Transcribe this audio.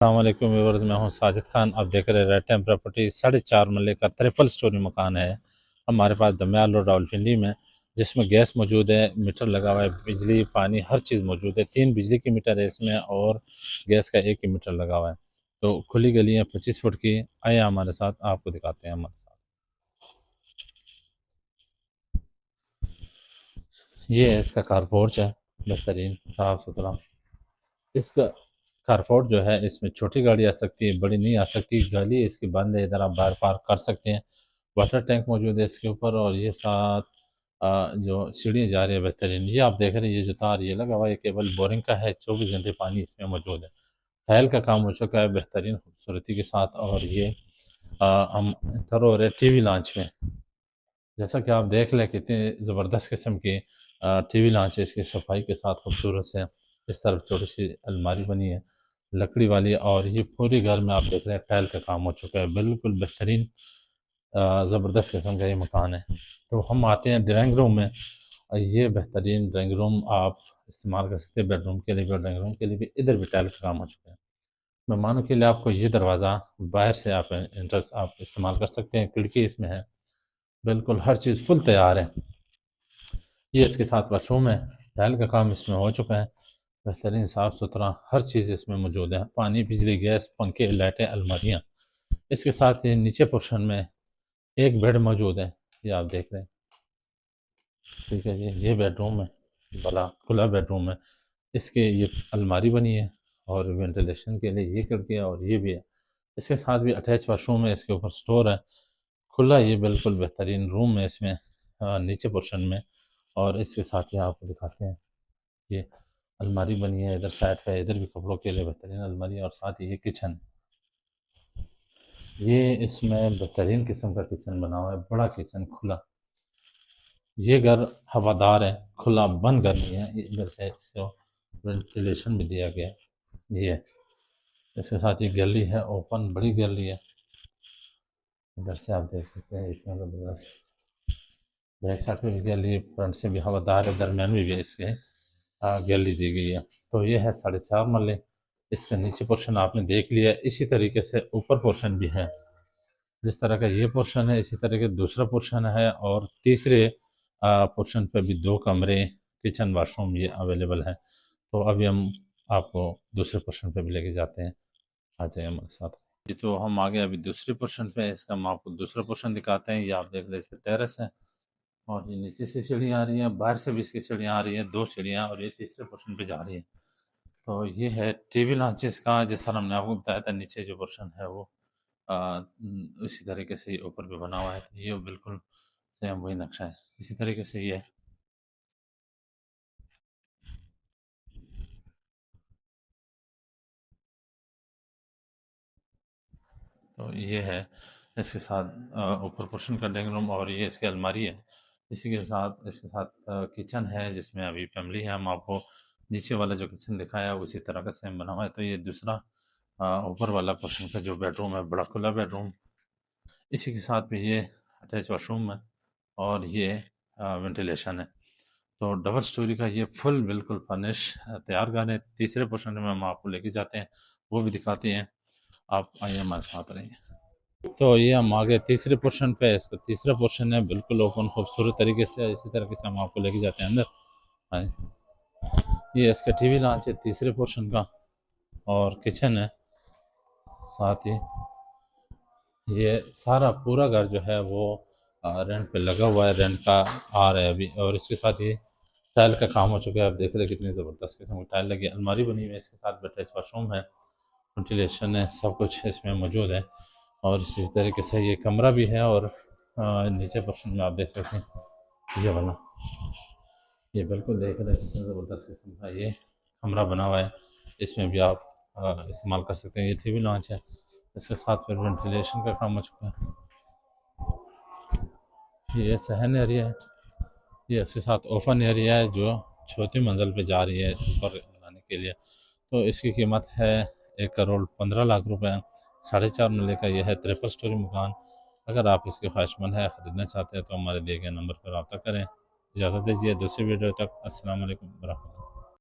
अस्सलामुअलैकुम व्यूअर्स, मैं हूं साजिद खान। आप देख रहे हैं रेड टाइम प्रॉपर्टी। 4.5 मरले का ट्रिपल स्टोरी मकान है हमारे पास दमियाल रोड रावलपिंडी में, जिसमें गैस मौजूद है, मीटर लगा हुआ है, बिजली पानी हर चीज़ मौजूद है। 3 बिजली की मीटर है इसमें और गैस का एक ही मीटर लगा हुआ है। तो खुली गली है 25 फुट की। आए हमारे साथ, आपको दिखाते हैं हमारे साथ। ये है इसका कारपोर्च है, बेहतरीन साफ़ सुथरा। इसका कारपोर्ट जो है, इसमें छोटी गाड़ी आ सकती है, बड़ी नहीं आ सकती। गली इसकी बंद है, इधर आप बाहर पार्क कर सकते हैं। वाटर टैंक मौजूद है इसके ऊपर, और ये साथ जो सीढ़ी जा रही है बेहतरीन। ये आप देख रहे हैं, ये जो तार ये लगा हुआ है केवल बोरिंग का है। 24 घंटे पानी इसमें मौजूद है। टाइल का काम हो चुका है बेहतरीन खूबसूरती के साथ। और ये हम इंटर हो रहे टीवी लॉन्च में। जैसा कि आप देख लें, कितनी ज़बरदस्त किस्म की टीवी लॉन्च है, इसकी सफाई के साथ खूबसूरत से। इस तरफ छोटी सी अलमारी बनी है लकड़ी वाली, और ये पूरी घर में आप देख रहे हैं टाइल का काम हो चुका है। बिल्कुल बेहतरीन ज़बरदस्त किस्म का ये मकान है। तो हम आते हैं ड्राइंग रूम में। ये बेहतरीन ड्राइंग रूम आप इस्तेमाल कर सकते हैं, बेडरूम के लिए भी और ड्राइंग रूम के लिए भी। इधर भी टाइल का काम हो चुका है। मेहमानों के लिए आपको ये दरवाज़ा बाहर से आप इंट्रेंस आप इस्तेमाल कर सकते हैं। खिड़की इसमें है, बिल्कुल हर चीज़ फुल तैयार है। ये इसके साथ वाशरूम है। टाइल का काम इसमें हो चुका है, बेहतरीन साफ़ सुथरा हर चीज़ इसमें मौजूद है। पानी, बिजली, गैस, पंखे, लाइटें, अलमारियाँ। इसके साथ ही नीचे पोर्शन में एक बेड मौजूद है, ये आप देख रहे हैं। ठीक है जी, ये बेडरूम है, बड़ा खुला बेडरूम है। इसके ये अलमारी बनी है, और वेंटिलेशन के लिए ये खिड़की है, और ये भी है। इसके साथ भी अटैच वाशरूम है, इसके ऊपर स्टोर है। खुला ये बिल्कुल बेहतरीन रूम है इसमें, नीचे पोर्शन में। और इसके साथ ही आपको दिखाते हैं, ये अलमारी बनी है इधर साइड पे। इधर भी कपड़ों के लिए बेहतरीन अलमारी है, और साथ ही ये किचन। ये इसमें बेहतरीन किस्म का किचन बना हुआ है, बड़ा किचन खुला। ये घर हवादार है, खुला बंद घर नहीं है। इधर से इसको वेंटिलेशन भी दिया गया है। ये इसके साथ ये गैलरी है, ओपन बड़ी गैलरी है। इधर से आप देख सकते हैं, इतना ज़बरदस्त। बैक साइड पे भी गैलरी, फ्रंट से भी हवादार है, दरमियान में भी इसके गैलरी दी गई है। तो ये है 4.5 मरले। इसका नीचे पोर्शन आपने देख लिया। इसी तरीके से ऊपर पोर्शन भी है। जिस तरह का ये पोर्शन है, इसी तरह का दूसरा पोर्शन है, और तीसरे पोर्शन पे भी 2 कमरे, किचन, वाशरूम ये अवेलेबल है। तो अभी हम आपको दूसरे पोर्शन पे भी लेके जाते हैं। आ जाइए हमारे साथ। ये तो हम आ गए अभी दूसरे पोर्शन पे। इसका हम आपको दूसरा पोर्शन दिखाते हैं। ये आप देख लीजिए टेरेस है, और ये नीचे से सीढ़ियाँ आ रही हैं, बाहर से भी इसकी सीढ़ियाँ आ रही हैं, 2 सीढ़ियाँ, और ये तीसरे पोर्शन पे जा रही है। तो ये है टीवी लॉन्चेस का। जिस तरह हमने आपको बताया था, नीचे जो पोर्शन है वो इसी तरीके से ये ऊपर भी बना हुआ है। तो ये बिल्कुल सेम वही नक्शा है, इसी तरीके से ये है। तो ये है इसके साथ ऊपर पोर्शन का ड्राइंग रूम, और ये इसकी अलमारी है। इसी के साथ इसके साथ किचन है, जिसमें अभी फैमिली है। हम आपको नीचे वाला जो किचन दिखाया है उसी तरह का सेम बना हुआ है। तो ये दूसरा ऊपर वाला पोर्शन का जो बेडरूम है, बड़ा खुला बेडरूम। इसी के साथ भी ये अटैच वाशरूम है, और ये वेंटिलेशन है। तो डबल स्टोरी का ये फुल बिल्कुल फर्निश तैयार घर है। तीसरे पोर्शन में हम आपको लेके जाते हैं, वो भी दिखाते हैं। आप आइए हमारे साथ रहिए। तो ये हम आ गए तीसरे पोर्शन पे। इसका तीसरा पोर्शन है, बिल्कुल ओपन खूबसूरत तरीके से। इसी तरीके से हम आपको लेके जाते हैं अंदर। हाँ, ये इसका टीवी लॉन्च है तीसरे पोर्शन का, और किचन है साथ ही। ये सारा पूरा घर जो है वो रेंट पे लगा हुआ है, रेंट का आ रहा है अभी। और इसके साथ ही टाइल का काम हो चुका है। आप देख रहे हैं कितनी ज़बरदस्त किस्म की टाइल लगी। अलमारी बनी हुई है, इसके साथ अटैच वाशरूम है, वेंटिलेशन है, सब कुछ इसमें मौजूद है। और इसी तरीके से ये कमरा भी है। और नीचे पोर्शन में आप देख सकते हैं ये बना, ये बिल्कुल देख रहे हैं कितना ज़बरदस्त किस्म का ये कमरा बना हुआ है। इसमें भी आप इस्तेमाल कर सकते हैं। ये टीवी लॉन्च है, इसके साथ फिर वेंटिलेशन का काम हो चुका है। ये सहन एरिया है, ये इसके साथ ओपन एरिया है जो चौथी मंजिल पे जा रही है ऊपर जाने के लिए। तो इसकी कीमत है 1,15,00,000 रुपए। 4.5 मरले का यह है ट्रिपल स्टोरी मकान। अगर आप इसके ख्वाहिशमंद है, ख़रीदना चाहते हैं, तो हमारे दिए गए नंबर पर रब्ता करें। इजाज़त दीजिए दूसरी वीडियो तक। अस्सलाम वालेकुम वरहमतुल्लाह।